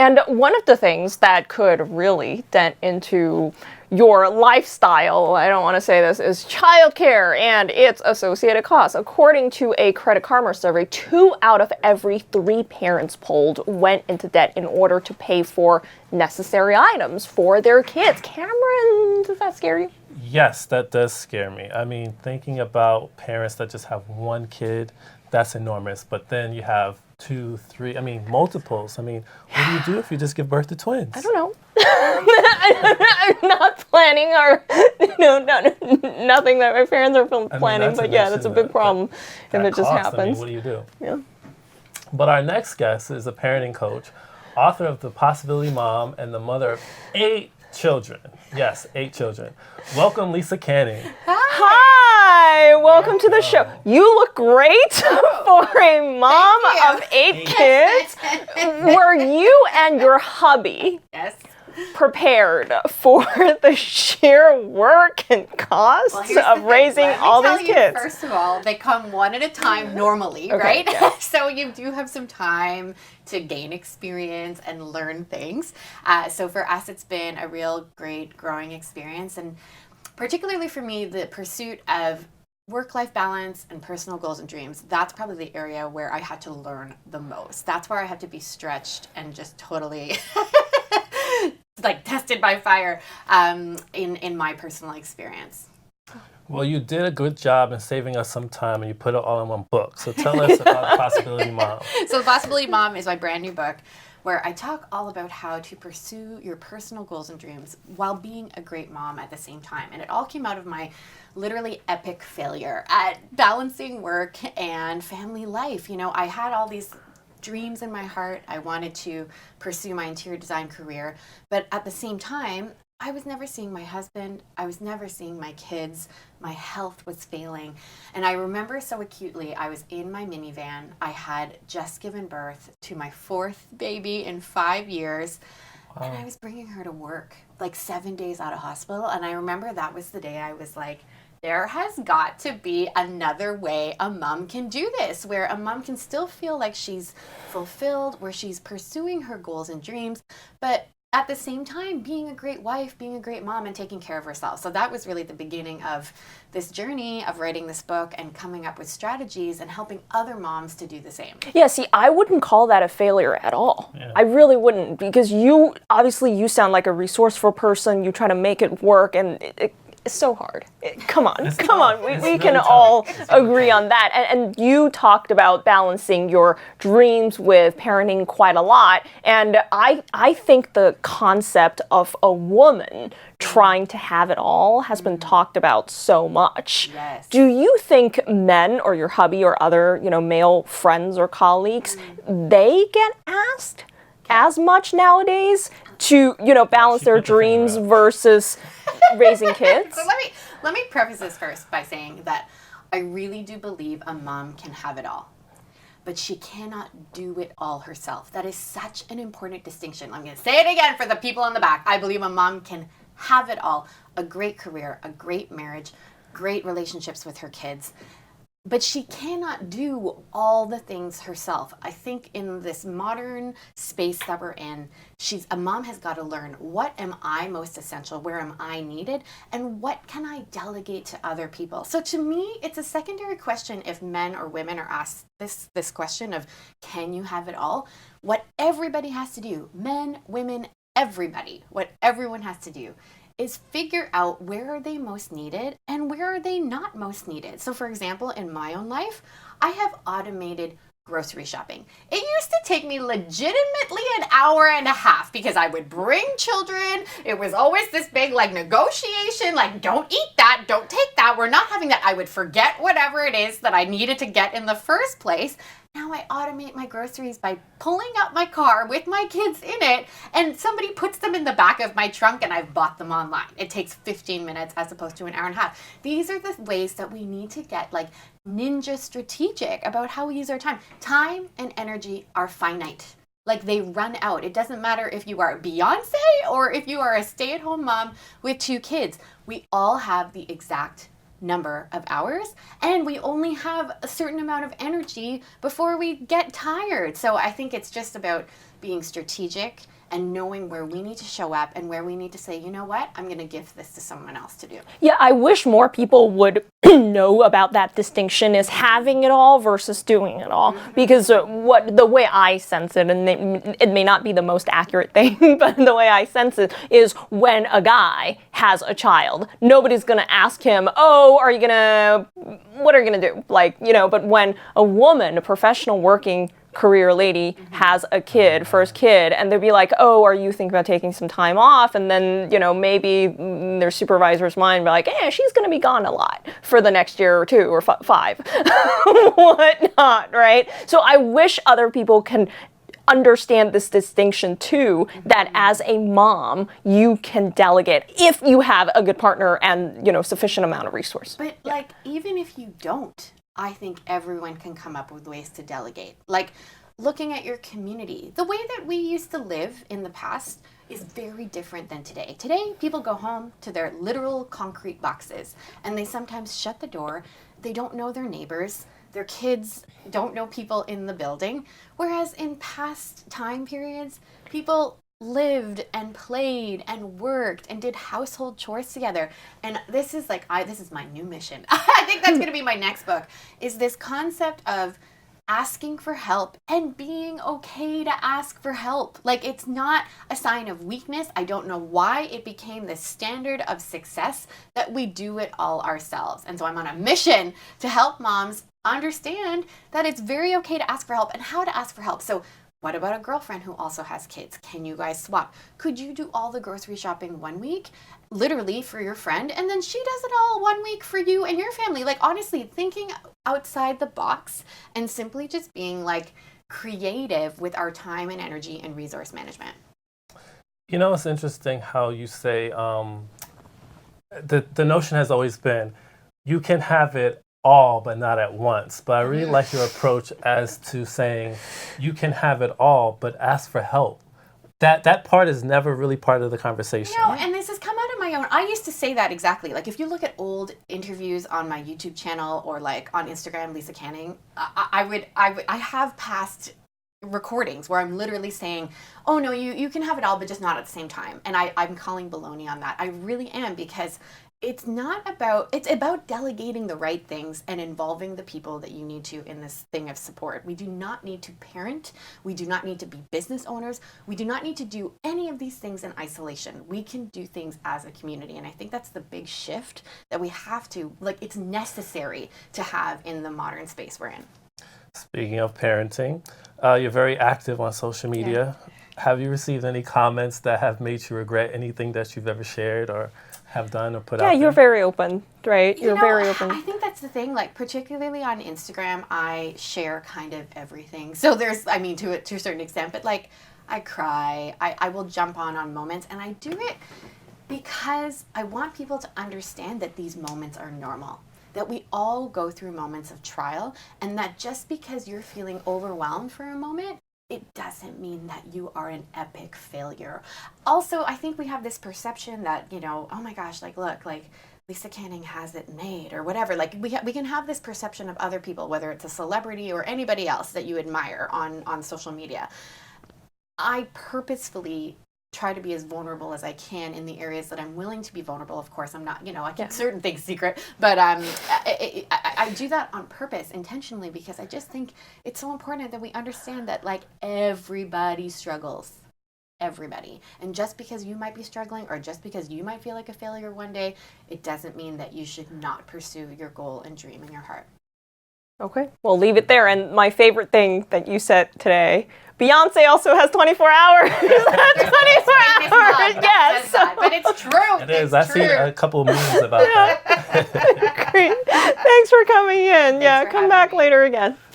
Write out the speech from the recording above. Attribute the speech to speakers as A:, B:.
A: And one of the things that could really dent into your lifestyle, I don't want to say this, is childcare and its associated costs. According to a Credit Karma survey, 2 out of every 3 parents polled went into debt in order to pay for necessary items for their kids. Cameron, does that scare you?
B: Yes, that does scare me. I mean, thinking about parents that just have one kid, that's enormous. But then you have 2, 3, multiples. What do you do if you just give birth to twins?
A: I don't know. I'm not planning or, nothing that my parents are planning, but yeah, that's a big problem if it just happens.
B: What do you do?
A: Yeah.
B: But our next guest is a parenting coach, author of The Possibility Mom, and the mother of 8 children. Yes, 8 children. Welcome, Lisa Canning.
A: Hi, welcome to the show. You look great for a mom of 8 kids. Were you and your hubby prepared for the sheer work and costs of raising all these kids?
C: First of all, they come one at a time normally, right? Yeah. So you do have some time to gain experience and learn things. So for us, it's been a real great growing experience. And particularly for me, the pursuit of work-life balance and personal goals and dreams, that's probably the area where I had to learn the most. That's where I had to be stretched and just totally tested by fire in my personal experience.
B: Well, you did a good job in saving us some time, and you put it all in one book. So tell us about The Possibility Mom.
C: So The Possibility Mom is my brand new book where I talk all about how to pursue your personal goals and dreams while being a great mom at the same time. And it all came out of my literally epic failure at balancing work and family life. I had all these dreams in my heart. I wanted to pursue my interior design career, but at the same time, I was never seeing my husband. I was never seeing my kids. My health was failing. And I remember so acutely, I was in my minivan. I had just given birth to my 4th baby in 5 years. Wow. And I was bringing her to work 7 days out of hospital. And I remember that was the day I was like, there has got to be another way a mom can do this, where a mom can still feel like she's fulfilled, where she's pursuing her goals and dreams, but at the same time, being a great wife, being a great mom, and taking care of herself. So that was really the beginning of this journey of writing this book and coming up with strategies and helping other moms to do the same.
A: Yeah, see, I wouldn't call that a failure at all. Yeah. I really wouldn't, because you sound like a resourceful person. You try to make it work, and it's so hard. Come on. We can all agree on that. And you talked about balancing your dreams with parenting quite a lot. And I think the concept of a woman trying to have it all has been talked about so much.
C: Yes.
A: Do you think men or your hubby or other, male friends or colleagues, they get asked as much nowadays to, balance their dreams versus raising kids?
C: So let me preface this first by saying that I really do believe a mom can have it all, but she cannot do it all herself. That is such an important distinction. I'm going to say it again for the people in the back. I believe a mom can have it all: a great career, a great marriage, great relationships with her kids. But she cannot do all the things herself. I think in this modern space that we're in, a mom has got to learn, what am I most essential? Where am I needed? And what can I delegate to other people? So to me, it's a secondary question if men or women are asked this question of, can you have it all? What everybody has to do, men, women, everybody, what everyone has to do is figure out where are they most needed and where are they not most needed. So for example, in my own life, I have automated grocery shopping. It used to take me legitimately an hour and a half because I would bring children. It was always this big negotiation, don't eat that, don't take that, we're not having that. I would forget whatever it is that I needed to get in the first place. Now I automate my groceries by pulling out my car with my kids in it, and somebody puts them in the back of my trunk and I've bought them online. It takes 15 minutes as opposed to an hour and a half. These are the ways that we need to get ninja strategic about how we use our time. Time and energy are finite. They run out. It doesn't matter if you are Beyonce or if you are a stay-at-home mom with 2 kids. We all have the exact number of hours, and we only have a certain amount of energy before we get tired. So I think it's just about being strategic and knowing where we need to show up and where we need to say, you know what, I'm going to give this to someone else to do.
A: Yeah, I wish more people would know about that distinction as having it all versus doing it all. Because the way I sense it, and it may not be the most accurate thing, but the way I sense it is when a guy has a child, nobody's going to ask him, oh, what are you going to do? Like, but when a woman, a professional working career lady has a kid, first kid, and they'll be like, oh, are you thinking about taking some time off? And then, maybe their supervisor's mind be like, she's going to be gone a lot for the next year or two or 5. Whatnot, right? So I wish other people can understand this distinction too, that as a mom, you can delegate if you have a good partner and, sufficient amount of resource.
C: But even if you don't, I think everyone can come up with ways to delegate. Like looking at your community. The way that we used to live in the past is very different than today. Today, people go home to their literal concrete boxes and they sometimes shut the door. They don't know their neighbors. Their kids don't know people in the building. Whereas in past time periods, people lived and played and worked and did household chores together. And this is this is my new mission. I think that's going to be my next book, is this concept of asking for help and being okay to ask for help. Like, it's not a sign of weakness. I don't know why it became the standard of success that we do it all ourselves. And so I'm on a mission to help moms understand that it's very okay to ask for help and how to ask for help. So what about a girlfriend who also has kids? Can you guys swap? Could you do all the grocery shopping one week, literally for your friend, and then she does it all one week for you and your family? Like, honestly, thinking outside the box and simply just being creative with our time and energy and resource management.
B: It's interesting how you say the notion has always been you can have it all but not at once. But I really like your approach as to saying you can have it all but ask for help. That part is never really part of the conversation.
C: And this has come out of my own. I used to say that exactly. Like, if you look at old interviews on my YouTube channel or on Instagram, Lisa Canning, I have past recordings where I'm literally saying, oh no, you can have it all but just not at the same time. And I'm calling baloney on that. I really am, because it's about delegating the right things and involving the people that you need to in this thing of support. We do not need to parent. We do not need to be business owners. We do not need to do any of these things in isolation. We can do things as a community. And I think that's the big shift that we have to, it's necessary to have in the modern space we're in.
B: Speaking of parenting, you're very active on social media. Yeah. Have you received any comments that have made you regret anything that you've ever shared or have done or put out there?
A: Yeah, you're very open, right? You're very open.
C: I think that's the thing, particularly on Instagram, I share kind of everything. So there's, to a certain extent, but I cry, I will jump on moments, and I do it because I want people to understand that these moments are normal. That we all go through moments of trial, and that just because you're feeling overwhelmed for a moment, it doesn't mean that you are an epic failure. Also, I think we have this perception that, oh my gosh, look, Lisa Canning has it made or whatever. We can have this perception of other people, whether it's a celebrity or anybody else that you admire on social media. I purposefully try to be as vulnerable as I can in the areas that I'm willing to be vulnerable. Of course, I'm not, I keep certain things secret, but I do that on purpose, intentionally, because I just think it's so important that we understand that everybody struggles. Everybody. And just because you might be struggling or just because you might feel like a failure one day, it doesn't mean that you should not pursue your goal and dream in your heart.
A: Okay, we'll leave it there. And my favorite thing that you said today, Beyonce also has 24 hours. 24 hours, yes.
C: But it's true.
B: It is. I've seen a couple of memes about that.
A: Great. Thanks for coming in. Come back later again.